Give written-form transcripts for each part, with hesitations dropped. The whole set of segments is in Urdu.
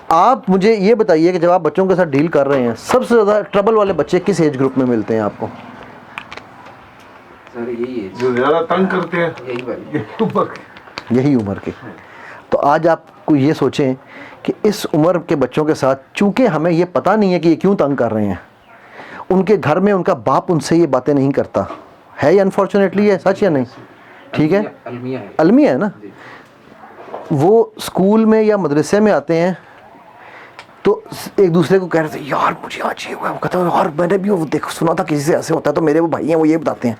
آپ مجھے یہ بتائیے کہ جب آپ بچوں کے ساتھ ڈیل کر رہے ہیں سب سے زیادہ ٹربل والے بچے کس ایج گروپ میں ملتے ہیں آپ کو؟ سر یہی جو زیادہ تنگ کرتے ہیں یہی عمر کے. تو آج آپ کو یہ سوچیں کہ اس عمر کے بچوں کے ساتھ چونکہ ہمیں یہ پتہ نہیں ہے کہ یہ کیوں تنگ کر رہے ہیں، ان کے گھر میں ان کا باپ ان سے یہ باتیں نہیں کرتا ہے، یہ انفارچونیٹلی ہے، سچ یا نہیں؟ ٹھیک ہے، المیہ ہے نا. وہ اسکول میں یا مدرسے میں آتے ہیں تو ایک دوسرے کو کہہ رہے تھے یار مجھے آج یہ ہوا ہے، وہ کہتا ہے اور میں نے بھی وہ دیکھ سنا تھا کسی سے ایسے ہوتا ہے، تو میرے وہ بھائی ہیں وہ یہ بتاتے ہیں،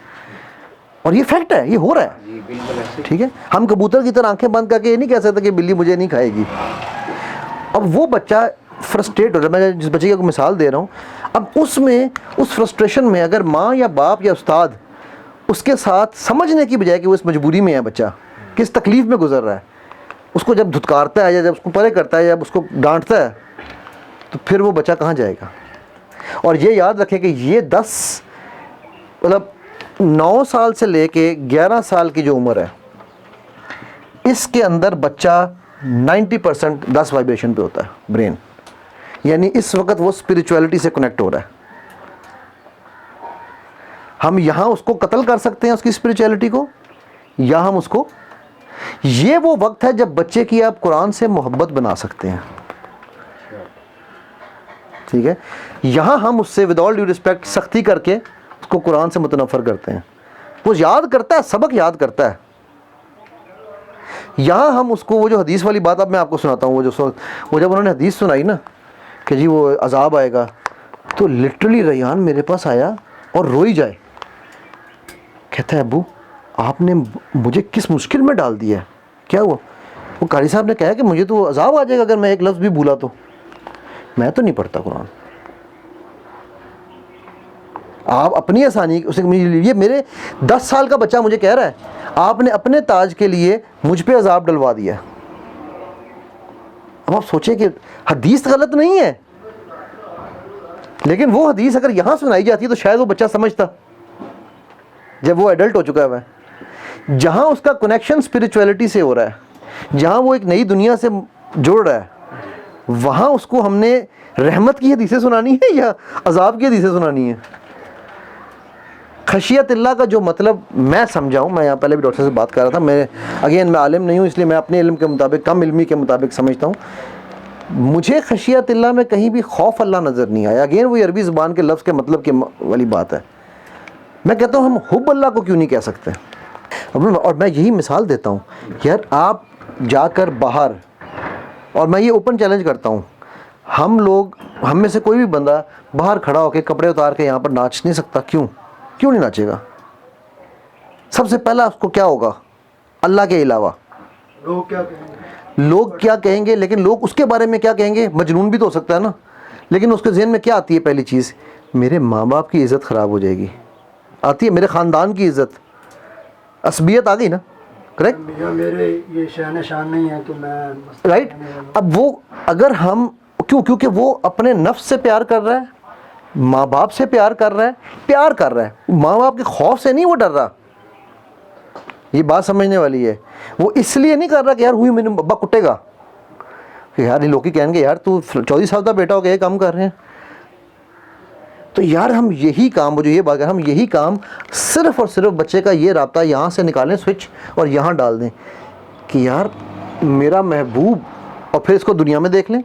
اور یہ فیکٹ ہے، یہ ہو رہا ہے. ٹھیک ہے، ہم کبوتر کی طرح آنکھیں بند کر کے یہ نہیں کہہ سکتے کہ بلی مجھے نہیں کھائے گی. اب وہ بچہ فرسٹریٹ ہو رہا ہے، میں جس بچے کی مثال دے رہا ہوں، اب اس میں اس فرسٹریشن میں اگر ماں یا باپ یا استاد اس کے ساتھ سمجھنے کی بجائے کہ وہ اس مجبوری میں ہے، بچہ کس تکلیف میں گزر رہا ہے، اس کو جب دھتکارتا ہے یا جب اس کو پرے کرتا ہے یا جب اس کو ڈانٹتا ہے، تو پھر وہ بچہ کہاں جائے گا. اور یہ یاد رکھیں کہ یہ 9 سال سے لے کے 11 سال کی جو عمر ہے، اس کے اندر بچہ 90% 10 وائبریشن پہ ہوتا ہے برین، یعنی اس وقت وہ اسپریچولیٹی سے کنیکٹ ہو رہا ہے. ہم یہاں اس کو قتل کر سکتے ہیں اس کی اسپریچولیٹی کو، یا ہم اس کو، یہ وہ وقت ہے جب بچے کی آپ قرآن سے محبت بنا سکتے ہیں. ٹھیک ہے، یہاں ہم اس سے ود آل ڈیو رسپیکٹ سختی کر کے اس کو قرآن سے متنفر کرتے ہیں. وہ یاد کرتا ہے، سبق یاد کرتا ہے. یہاں ہم اس کو وہ جو حدیث والی بات اب میں آپ کو سناتا ہوں، وہ جب انہوں نے حدیث سنائی نا کہ جی وہ عذاب آئے گا، تو لٹرلی ریان میرے پاس آیا اور روئی جائے، کہتا ہے ابو آپ نے مجھے کس مشکل میں ڈال دیا ہے، کیا ہوا؟ وہ قاری صاحب نے کہا کہ مجھے تو عذاب آ جائے گا اگر میں ایک لفظ بھی بھولا تو میں تو نہیں پڑھتا قرآن. آپ اپنی آسانی یہ میرے 10 سال کا بچہ مجھے کہہ رہا ہے آپ نے اپنے تاج کے لیے مجھ پہ عذاب ڈلوا دیا. اب آپ سوچیں کہ حدیث غلط نہیں ہے، لیکن وہ حدیث اگر یہاں سنائی جاتی تو شاید وہ بچہ سمجھتا جب وہ ایڈلٹ ہو چکا ہے. جہاں اس کا کنیکشن اسپریچولیٹی سے ہو رہا ہے، جہاں وہ ایک نئی دنیا سے جڑ رہا ہے، وہاں اس کو ہم نے رحمت کی حدیثیں سنانی ہے یا عذاب کی حدیثیں سنانی ہے؟ خشیت اللہ کا جو مطلب میں سمجھاؤں، میں یہاں پہلے بھی ڈاکٹر سے بات کر رہا تھا، میں عالم نہیں ہوں، اس لیے میں اپنے علم کے مطابق، کم علمی کے مطابق سمجھتا ہوں. مجھے خشیت اللہ میں کہیں بھی خوف اللہ نظر نہیں آیا. اگین وہی عربی زبان کے لفظ کے مطلب کے والی بات ہے. میں کہتا ہوں ہم حب اللہ کو کیوں نہیں کہہ سکتے؟ اور میں یہی مثال دیتا ہوں یار، آپ جا کر باہر، اور میں یہ اوپن چیلنج کرتا ہوں، ہم میں سے کوئی بھی بندہ باہر کھڑا ہو کے کپڑے اتار کے یہاں پر ناچ نہیں سکتا. کیوں نہیں ناچے گا؟ سب سے پہلا اس کو کیا ہوگا؟ اللہ کے علاوہ لوگ کیا کہیں گے، لیکن لوگ اس کے بارے میں کیا کہیں گے؟ مجنون بھی تو ہو سکتا ہے نا. لیکن اس کے ذہن میں کیا آتی ہے؟ پہلی چیز میرے ماں باپ کی عزت خراب ہو جائے گی، آتی ہے میرے خاندان کی عزت، عصبیت آ گئی نا. کریکٹ، میرے یہ شان نہیں ہے تو میں رائٹ. اب وہ اگر ہم کیونکہ وہ اپنے نفس سے پیار کر رہا ہے، ماں باپ سے پیار کر رہا ہے، ماں باپ کے خوف سے نہیں وہ ڈر رہا. یہ بات سمجھنے والی ہے. وہ اس لیے نہیں کر رہا کہ یار ہوئی میرے ابا کٹے گا، کہ یار یہ لوگ کہیں گے یار تو 24 سال کا بیٹا ہو گیا یہ کام کر رہے ہیں. تو یار ہم یہی کام، جو یہ بات ہے، ہم یہی کام صرف اور صرف بچے کا یہ رابطہ یہاں سے نکالیں سوئچ اور یہاں ڈال دیں کہ یار میرا محبوب، اور پھر اس کو دنیا میں دیکھ لیں.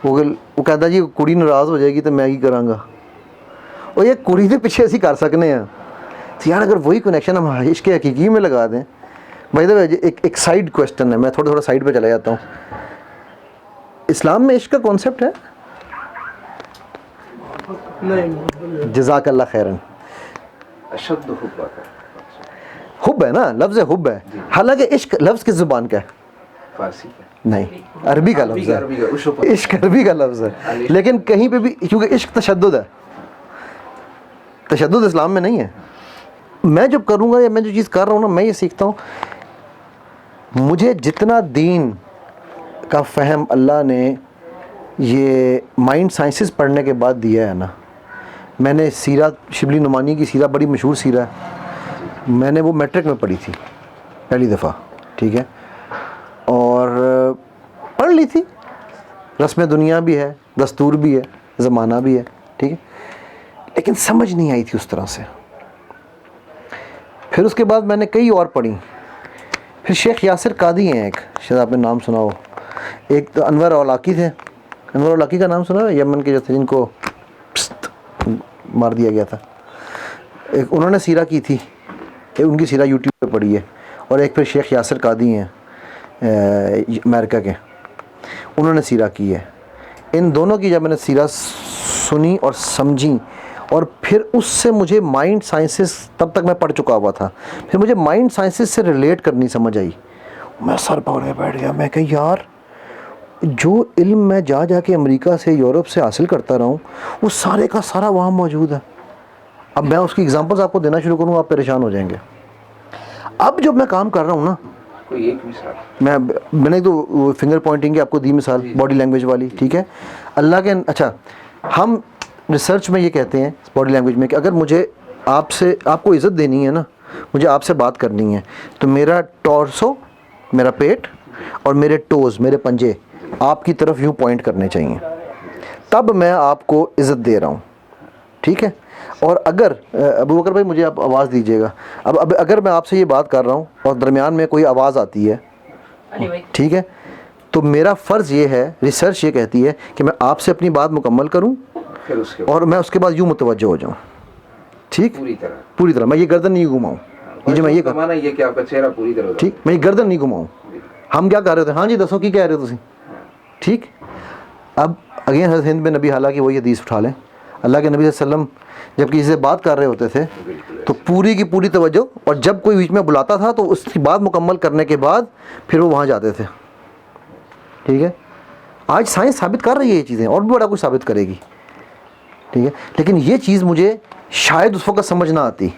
وہ کہتا جی کڑی ناراض ہو جائے گی تو میں ہی کراں گا، اور یہ کڑی کے پیچھے اسی کر سکنے ہیں. تو یار اگر وہی کنیکشن ہم عشق حقیقی میں لگا دیں. بھائی ایک سائڈ کویسچن ہے، میں تھوڑا سائڈ پہ چلا جاتا ہوں. اسلام میں عشق کا کانسیپٹ ہے؟ جزاک اللہ خیرن. اشد حب حب ہے نا، لفظ حب ہے. حالانکہ عشق لفظ کس زبان کا ہے؟ فارسی نہیں، عربی کا لفظ ہے. عشق عربی کا لفظ ہے، لیکن کہیں پہ بھی، کیونکہ عشق تشدد ہے، تشدد اسلام میں نہیں ہے. میں جب کروں گا یا میں جو چیز کر رہا ہوں نا، میں یہ سیکھتا ہوں، مجھے جتنا دین کا فہم اللہ نے یہ مائنڈ سائنسز پڑھنے کے بعد دیا ہے نا. میں نے سیرت، شبلی نعمانی کی سیرت بڑی مشہور سیرت ہے، میں نے وہ میٹرک میں پڑھی تھی پہلی دفعہ، ٹھیک ہے، اور پڑھ لی تھی. رسم دنیا بھی ہے, دستور بھی ہے, زمانہ بھی ہے, ٹھیک ہے, لیکن سمجھ نہیں آئی تھی اس طرح سے. پھر اس کے بعد میں نے کئی اور پڑھی. پھر شیخ یاسر قادی ہیں ایک, شاید آپ نے نام سنا ہو. ایک تو انور اولاکی تھے, انور اولاکی کا نام سنا ہے, یمن کے جو تھے جن کو مار دیا گیا تھا. ایک انہوں نے سیرہ کی تھی, ان کی سیرہ یوٹیوب پہ پڑھی ہے. اور ایک پھر شیخ یاسر قادی ہیں امریکہ کے, انہوں نے سیرہ کی ہے. ان دونوں کی جب میں نے سیرہ سنی اور سمجھی, اور پھر اس سے مجھے مائنڈ سائنسز, تب تک میں پڑھ چکا ہوا تھا, پھر مجھے مائنڈ سائنسز سے ریلیٹ کرنی سمجھ آئی. میں سر پکڑ کے بیٹھ گیا. میں کہ یار جو علم میں جا کے امریکہ سے یورپ سے حاصل کرتا رہا ہوں, وہ سارے کا سارا وہاں موجود ہے. اب میں اس کی ایگزامپلز آپ کو دینا شروع کروں, آپ پریشان ہو جائیں گے. اب جب میں کام کر رہا ہوں نا, کوئی ایک مثال. میں نے تو فنگر پوائنٹنگ کی آپ کو دی مثال, باڈی لینگویج والی, ٹھیک ہے. اللہ کے اچھا, ہم ریسرچ میں یہ کہتے ہیں باڈی لینگویج میں کہ اگر مجھے آپ کو عزت دینی ہے نا, مجھے آپ سے بات کرنی ہے, تو میرا ٹورسو, میرا پیٹ اور میرے ٹوز, میرے پنجے آپ کی طرف یوں پوائنٹ کرنے چاہیے, تب میں آپ کو عزت دے رہا ہوں, ٹھیک ہے. اور اگر ابو بکر بھائی مجھے آپ آواز دیجیے گا, اب اگر میں آپ سے یہ بات کر رہا ہوں اور درمیان میں کوئی آواز آتی ہے, ٹھیک ہے, تو میرا فرض یہ ہے, ریسرچ یہ کہتی ہے کہ میں آپ سے اپنی بات مکمل کروں پھر اس کے اور میں اس کے بعد یوں متوجہ ہو جاؤں, ٹھیک, پوری طرح. میں یہ گردن نہیں گھماؤں, یہ میں یہ کمانا یہ کہ آپ کا چہرہ پوری طرح, ٹھیک, میں یہ گردن نہیں گھماؤں. ہم کیا کر رہے تھے, ہاں جی دسو کی کہہ رہے ہو تسی, ٹھیک. اب اگین حضرت ہند بن نبی حالہ کی وہی حدیث اٹھا لیں. اللہ کے نبی صلی اللہ علیہ وسلم جب کسی سے بات کر رہے ہوتے تھے تو پوری کی پوری توجہ, اور جب کوئی بیچ میں بلاتا تھا تو اس کی بات مکمل کرنے کے بعد پھر وہ وہاں جاتے تھے, ٹھیک ہے. آج سائنس ثابت کر رہی ہے یہ چیزیں, اور بھی بڑا کچھ ثابت کرے گی, ٹھیک ہے. لیکن یہ چیز مجھے شاید اس وقت سمجھ نہ آتی.